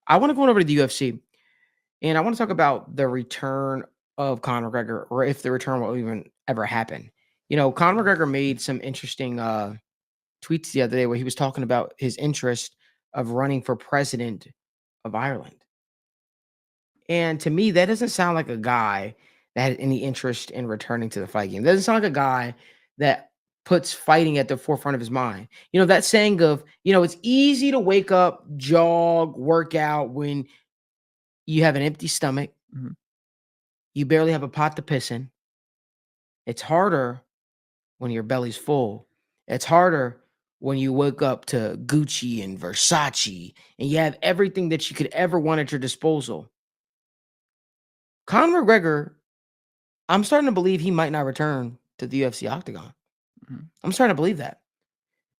I want to go over to the UFC, and I want to talk about the return of Conor McGregor, or if the return will even ever happen. Conor McGregor made some interesting tweets the other day where he was talking about his interest of running for president of Ireland. And to me, that doesn't sound like a guy that had any interest in returning to the fight game. That doesn't sound like a guy that puts fighting at the forefront of his mind. That saying of, it's easy to wake up, jog, work out when you have an empty stomach. Mhm. You barely have a pot to piss in. It's harder when your belly's full. It's harder when you wake up to Gucci and Versace and you have everything that you could ever want at your disposal. Conor McGregor, I'm starting to believe he might not return to the UFC Octagon. Mhm. I'm starting to believe that.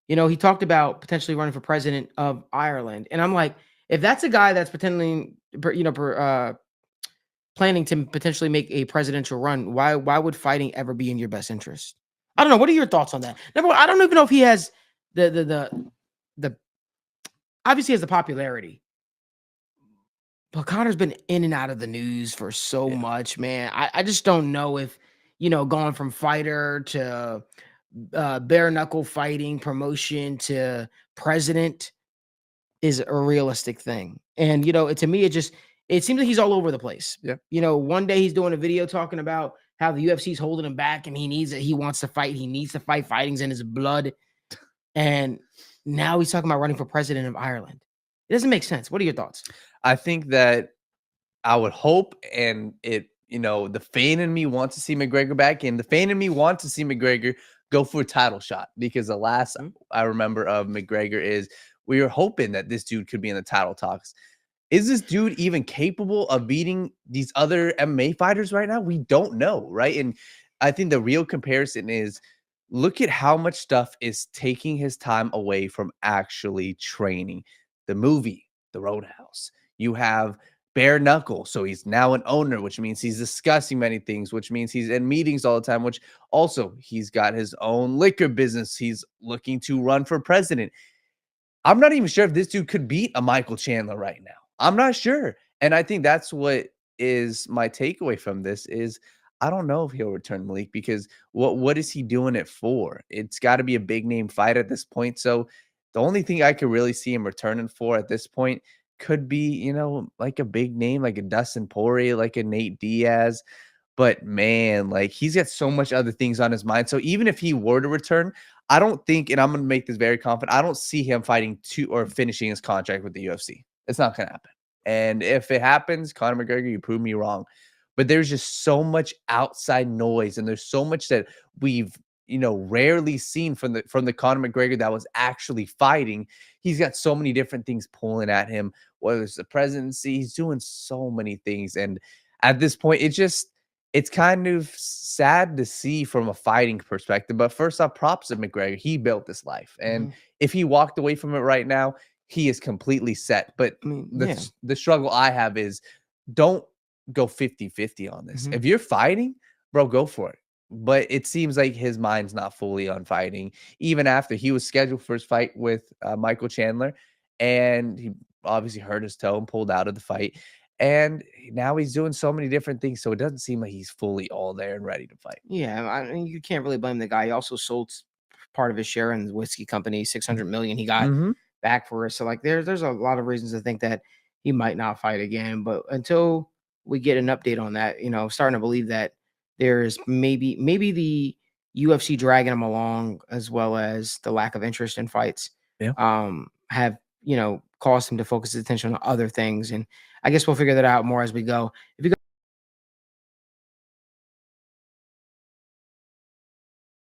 He talked about potentially running for president of Ireland. And I'm like, if that's a guy that's potentially, planning to potentially make a presidential run, why would fighting ever be in your best interest? I don't know. What are your thoughts on that? Number one, I don't even know if he has the obviously has the popularity, but Connor's been in and out of the news for so Yeah. much, man. I just don't know if going from fighter to bare knuckle fighting promotion to president is a realistic thing. And to me, it seems like he's all over the place. Yeah. One day he's doing a video talking about how the UFC's holding him back and he needs it. He wants to fight. He needs to fight. Fighting's in his blood. And now he's talking about running for president of Ireland. It doesn't make sense. What are your thoughts? I think that I would hope, and the fan in me wants to see McGregor back, and the fan in me wants to see McGregor go for a title shot, because the last I remember of McGregor is we were hoping that this dude could be in the title talks. Is this dude even capable of beating these other MMA fighters right now? We don't know, right? And I think the real comparison is look at how much stuff is taking his time away from actually training. The movie, The Roadhouse. You have bare knuckle. So he's now an owner, which means he's discussing many things, which means he's in meetings all the time, which also he's got his own liquor business. He's looking to run for president. I'm not even sure if this dude could beat a Michael Chandler right now. I'm not sure. And I think that's what is my takeaway from this is I don't know if he'll return, Malik, because what is he doing it for? It's got to be a big name fight at this point. So the only thing I could really see him returning for at this point could be, like a big name, like a Dustin Poirier, like a Nate Diaz. But man, like he's got so much other things on his mind. So even if he were to return, I don't think, and I'm going to make this very confident, I don't see him fighting or finishing his contract with the UFC. It's not going to happen. And if it happens, Conor McGregor, you prove me wrong. But there's just so much outside noise, and there's so much that we've rarely seen from the Conor McGregor that was actually fighting. He's got so many different things pulling at him, whether it's the presidency, he's doing so many things. And at this point, it's kind of sad to see from a fighting perspective. But first off, props to McGregor. He built this life. And if he walked away from it right now, he is completely set. But the struggle I have is don't go 50-50 on this. If you're fighting, bro, go for it. But it seems like his mind's not fully on fighting, even after he was scheduled for his fight with Michael Chandler. And he obviously hurt his toe and pulled out of the fight. And now he's doing so many different things. So it doesn't seem like he's fully all there and ready to fight. Yeah, I mean, you can't really blame the guy. He also sold part of his share in the whiskey company, 600 million he got back for it. So like there's a lot of reasons to think that he might not fight again. But until we get an update on that, starting to believe that there's maybe the UFC dragging him along, as well as the lack of interest in fights, have caused him to focus his attention on other things. And I guess we'll figure that out more as we go. If you